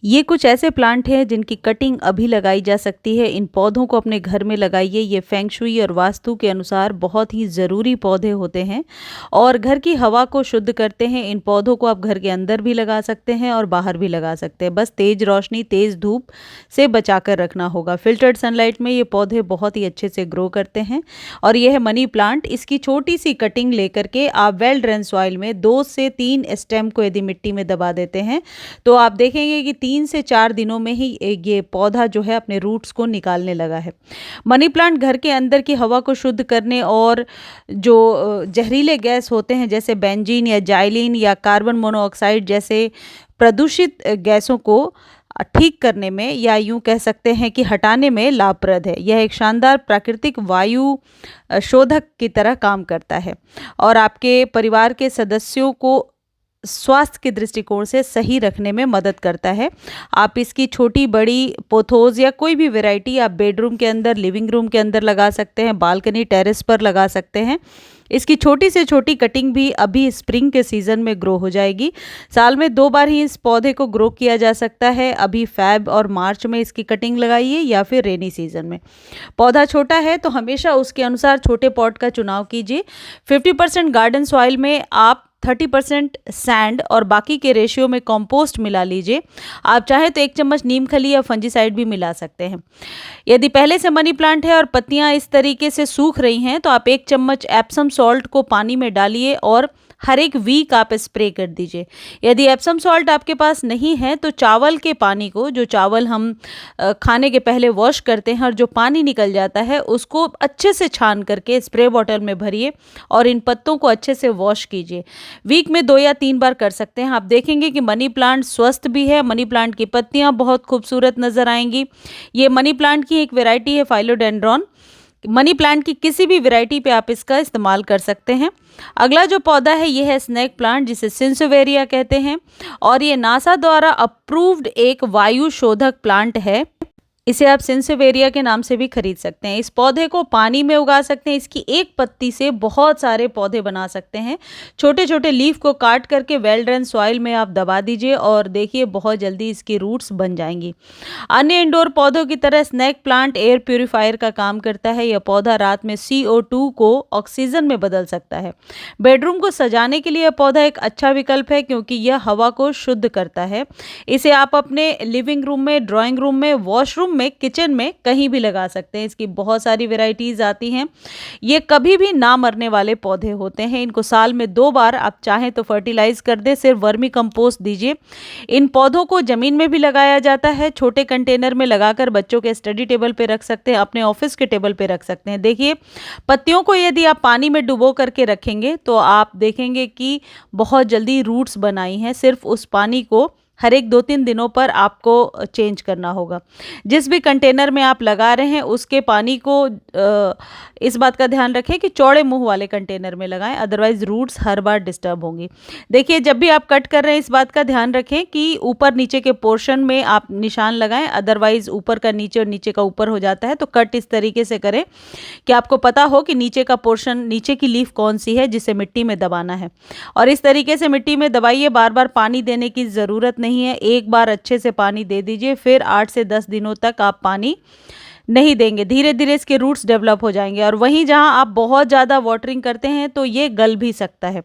ये कुछ ऐसे प्लांट हैं जिनकी कटिंग अभी लगाई जा सकती है। इन पौधों को अपने घर में लगाइए। ये फेंग शुई और वास्तु के अनुसार बहुत ही ज़रूरी पौधे होते हैं और घर की हवा को शुद्ध करते हैं। इन पौधों को आप घर के अंदर भी लगा सकते हैं और बाहर भी लगा सकते हैं। बस तेज़ रोशनी, तेज़ धूप से बचा कर रखना होगा। फिल्टर्ड सनलाइट में ये पौधे बहुत ही अच्छे से ग्रो करते हैं। और यह है मनी प्लांट। इसकी छोटी सी कटिंग लेकर के आप वेल ड्रेन सॉइल में 2 से 3 स्टेम को यदि मिट्टी में दबा देते हैं तो आप देखेंगे कि 3 से 4 दिनों में ही ये पौधा जो है अपने रूट्स को निकालने लगा है। मनी प्लांट घर के अंदर की हवा को शुद्ध करने और जो जहरीले गैस होते हैं जैसे बेंजीन या जाइलिन या कार्बन मोनोऑक्साइड जैसे प्रदूषित गैसों को ठीक करने में या यूं कह सकते हैं कि हटाने में लाभप्रद है। यह एक शानदार प्राकृतिक वायु शोधक की तरह काम करता है और आपके परिवार के सदस्यों को स्वास्थ्य के दृष्टिकोण से सही रखने में मदद करता है। आप इसकी छोटी बड़ी पोथोज या कोई भी वैरायटी आप बेडरूम के अंदर, लिविंग रूम के अंदर लगा सकते हैं, बालकनी, टेरेस पर लगा सकते हैं। इसकी छोटी से छोटी कटिंग भी अभी स्प्रिंग के सीज़न में ग्रो हो जाएगी। साल में 2 बार ही इस पौधे को ग्रो किया जा सकता है। अभी फ़ैब और मार्च में इसकी कटिंग लगाइए या फिर रेनी सीज़न में। पौधा छोटा है तो हमेशा उसके अनुसार छोटे पॉट का चुनाव कीजिए। 50% गार्डन सॉइल में आप 30% सैंड और बाकी के रेशियो में कंपोस्ट मिला लीजिए। आप चाहे तो 1 चम्मच नीम खली या फंजीसाइड भी मिला सकते हैं। यदि पहले से मनी प्लांट है और पत्तियां इस तरीके से सूख रही हैं तो आप 1 चम्मच एप्सम सॉल्ट को पानी में डालिए और हर एक वीक आप स्प्रे कर दीजिए। यदि एप्सम सॉल्ट आपके पास नहीं है तो चावल के पानी को, जो चावल हम खाने के पहले वॉश करते हैं और जो पानी निकल जाता है उसको अच्छे से छान करके स्प्रे बॉटल में भरिए और इन पत्तों को अच्छे से वॉश कीजिए। वीक में 2 या 3 बार कर सकते हैं। आप देखेंगे कि मनी प्लांट स्वस्थ भी है। मनी प्लांट की पत्तियां बहुत खूबसूरत नजर आएंगी। ये मनी प्लांट की एक वैरायटी है फाइलोडेंड्रॉन। मनी प्लांट की किसी भी वैरायटी पे आप इसका इस्तेमाल कर सकते हैं। अगला जो पौधा है ये है स्नेक प्लांट, जिसे सिंसोवेरिया कहते हैं और ये नासा द्वारा अप्रूव्ड एक वायु शोधक प्लांट है। इसे आप सिंसेवेरिया के नाम से भी खरीद सकते हैं। इस पौधे को पानी में उगा सकते हैं। इसकी एक पत्ती से बहुत सारे पौधे बना सकते हैं। छोटे छोटे लीफ को काट करके वेल ड्रेन सॉइल में आप दबा दीजिए और देखिए बहुत जल्दी इसकी रूट्स बन जाएंगी। अन्य इंडोर पौधों की तरह स्नेक प्लांट एयर प्यूरिफायर का काम करता है। यह पौधा रात में CO2 को ऑक्सीजन में बदल सकता है। बेडरूम को सजाने के लिए यह पौधा एक अच्छा विकल्प है क्योंकि यह हवा को शुद्ध करता है। इसे आप अपने लिविंग रूम में, ड्राइंग रूम में, वॉशरूम में, किचन में कहीं भी लगा सकते हैं। इसकी बहुत सारी वैरायटीज आती हैं। ये कभी भी ना मरने वाले पौधे होते हैं। इनको साल में 2 बार आप चाहें तो फर्टिलाइज कर दें, सिर्फ वर्मी कंपोस्ट दीजिए। इन पौधों को जमीन में भी लगाया जाता है। छोटे कंटेनर में लगाकर बच्चों के स्टडी टेबल पे रख सकते हैं, अपने ऑफिस के टेबल पे रख सकते हैं। देखिए पत्तियों को यदि आप पानी में डुबो करके रखेंगे तो आप देखेंगे कि बहुत जल्दी रूट्स बनाई हैं। सिर्फ उस पानी को हर एक 2-3 दिनों पर आपको चेंज करना होगा। जिस भी कंटेनर में आप लगा रहे हैं उसके पानी को इस बात का ध्यान रखें कि चौड़े मुंह वाले कंटेनर में लगाएं, अदरवाइज रूट्स हर बार डिस्टर्ब होंगी। देखिए जब भी आप कट कर रहे हैं इस बात का ध्यान रखें कि ऊपर नीचे के पोर्शन में आप निशान लगाएं, अदरवाइज ऊपर का नीचे और नीचे का ऊपर हो जाता है। तो कट इस तरीके से करें कि आपको पता हो कि नीचे का पोर्शन, नीचे की लीफ कौन सी है जिसे मिट्टी में दबाना है और इस तरीके से मिट्टी में दबाइए। बार बार पानी देने की ज़रूरत नहीं है। एक बार अच्छे से पानी दे दीजिए, फिर 8 से 10 दिनों तक आप पानी नहीं देंगे। धीरे धीरे इसके रूट्स डेवलप हो जाएंगे और वहीं जहां आप बहुत ज़्यादा वाटरिंग करते हैं तो ये गल भी सकता है।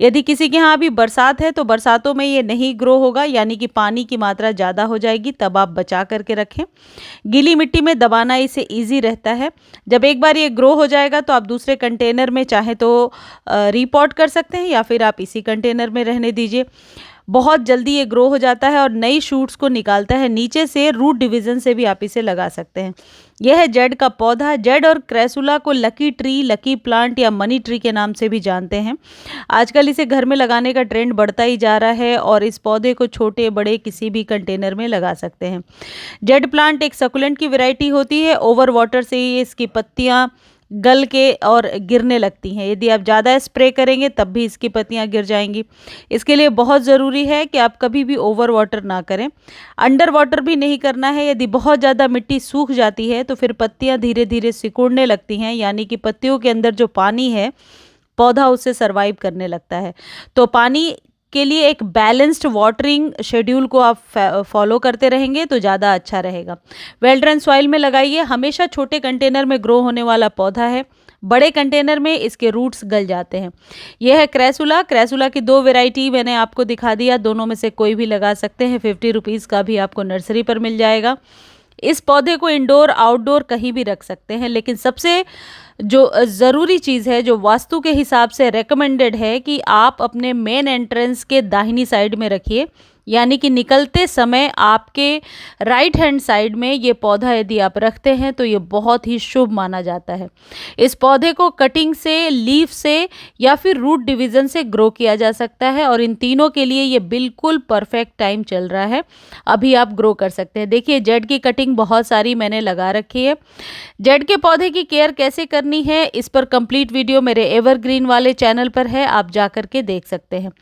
यदि किसी के यहाँ अभी बरसात है तो बरसातों में ये नहीं ग्रो होगा, यानी कि पानी की मात्रा ज़्यादा हो जाएगी, तब आप बचा करके रखें। गीली मिट्टी में दबाना इसे ईजी रहता है। जब एक बार ये ग्रो हो जाएगा तो आप दूसरे कंटेनर में चाहे तो रीपॉट कर सकते हैं या फिर आप इसी कंटेनर में रहने दीजिए। बहुत जल्दी ये ग्रो हो जाता है और नई शूट्स को निकालता है। नीचे से रूट डिवीजन से भी आप इसे लगा सकते हैं। यह है जेड का पौधा। जेड और क्रेसुला को लकी ट्री, लकी प्लांट या मनी ट्री के नाम से भी जानते हैं। आजकल इसे घर में लगाने का ट्रेंड बढ़ता ही जा रहा है और इस पौधे को छोटे बड़े किसी भी कंटेनर में लगा सकते हैं। जेड प्लांट एक सकुलेंट की वैरायटी होती है। ओवर वाटर से ये इसकी पत्तियां गल के और गिरने लगती हैं। यदि आप ज़्यादा स्प्रे करेंगे तब भी इसकी पत्तियां गिर जाएंगी। इसके लिए बहुत ज़रूरी है कि आप कभी भी ओवर वाटर ना करें। अंडर वाटर भी नहीं करना है। यदि बहुत ज़्यादा मिट्टी सूख जाती है तो फिर पत्तियां धीरे धीरे सिकुड़ने लगती हैं, यानी कि पत्तियों के अंदर जो पानी है पौधा उससे सर्वाइव करने लगता है। तो पानी के लिए एक बैलेंस्ड वाटरिंग शेड्यूल को आप फॉलो करते रहेंगे तो ज़्यादा अच्छा रहेगा। वेल ड्रेन सॉइल में लगाइए। हमेशा छोटे कंटेनर में ग्रो होने वाला पौधा है, बड़े कंटेनर में इसके रूट्स गल जाते हैं। यह है क्रेसुला। क्रेसुला की 2 वैरायटी मैंने आपको दिखा दिया, दोनों में से कोई भी लगा सकते हैं। 50 रुपीज़ का भी आपको नर्सरी पर मिल जाएगा। इस पौधे को इंडोर आउटडोर कहीं भी रख सकते हैं, लेकिन सबसे जो ज़रूरी चीज़ है, जो वास्तु के हिसाब से रेकमेंडेड है, कि आप अपने मेन एंट्रेंस के दाहिनी साइड में रखिए, यानी कि निकलते समय आपके राइट हैंड साइड में ये पौधा यदि आप रखते हैं तो ये बहुत ही शुभ माना जाता है। इस पौधे को कटिंग से, लीफ से या फिर रूट डिवीज़न से ग्रो किया जा सकता है और इन तीनों के लिए ये बिल्कुल परफेक्ट टाइम चल रहा है, अभी आप ग्रो कर सकते हैं। देखिए जेड की कटिंग बहुत सारी मैंने लगा रखी है। जेड के पौधे की केयर कैसे करनी है, इस पर कंप्लीट वीडियो मेरे एवरग्रीन वाले चैनल पर है, आप जा कर के देख सकते हैं।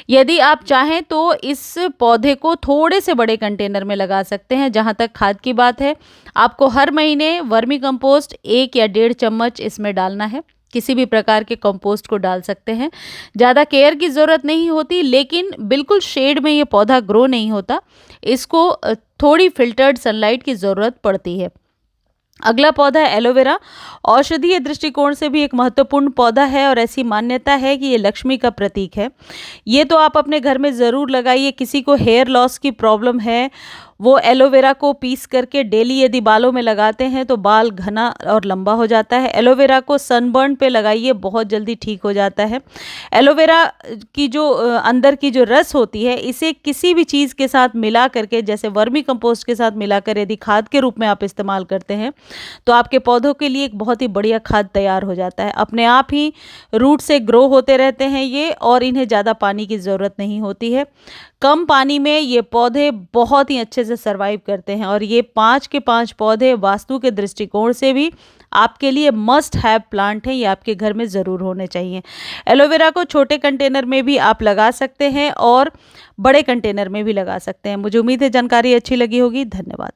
यदि आप चाहें तो इस पौधे को थोड़े से बड़े कंटेनर में लगा सकते हैं। जहाँ तक खाद की बात है, आपको हर महीने वर्मी कंपोस्ट 1 या 1.5 चम्मच इसमें डालना है। किसी भी प्रकार के कंपोस्ट को डाल सकते हैं। ज़्यादा केयर की ज़रूरत नहीं होती, लेकिन बिल्कुल शेड में ये पौधा ग्रो नहीं होता, इसको थोड़ी फिल्टर्ड सनलाइट की ज़रूरत पड़ती है। अगला पौधा है एलोवेरा। औषधीय दृष्टिकोण से भी एक महत्वपूर्ण पौधा है और ऐसी मान्यता है कि ये लक्ष्मी का प्रतीक है। ये तो आप अपने घर में ज़रूर लगाइए। किसी को हेयर लॉस की प्रॉब्लम है, वो एलोवेरा को पीस करके डेली यदि बालों में लगाते हैं तो बाल घना और लंबा हो जाता है। एलोवेरा को सनबर्न पे लगाइए, बहुत जल्दी ठीक हो जाता है। एलोवेरा की जो अंदर की जो रस होती है, इसे किसी भी चीज़ के साथ मिला करके, जैसे वर्मी कंपोस्ट के साथ मिलाकर यदि खाद के रूप में आप इस्तेमाल करते हैं तो आपके पौधों के लिए एक बहुत ही बढ़िया खाद तैयार हो जाता है। अपने आप ही रूट से ग्रो होते रहते हैं ये, और इन्हें ज़्यादा पानी की ज़रूरत नहीं होती है। कम पानी में ये पौधे बहुत ही अच्छे से सर्वाइव करते हैं और ये 5 के 5 पौधे वास्तु के दृष्टिकोण से भी आपके लिए मस्ट हैव प्लांट हैं, ये आपके घर में ज़रूर होने चाहिए। एलोवेरा को छोटे कंटेनर में भी आप लगा सकते हैं और बड़े कंटेनर में भी लगा सकते हैं। मुझे उम्मीद है जानकारी अच्छी लगी होगी। धन्यवाद।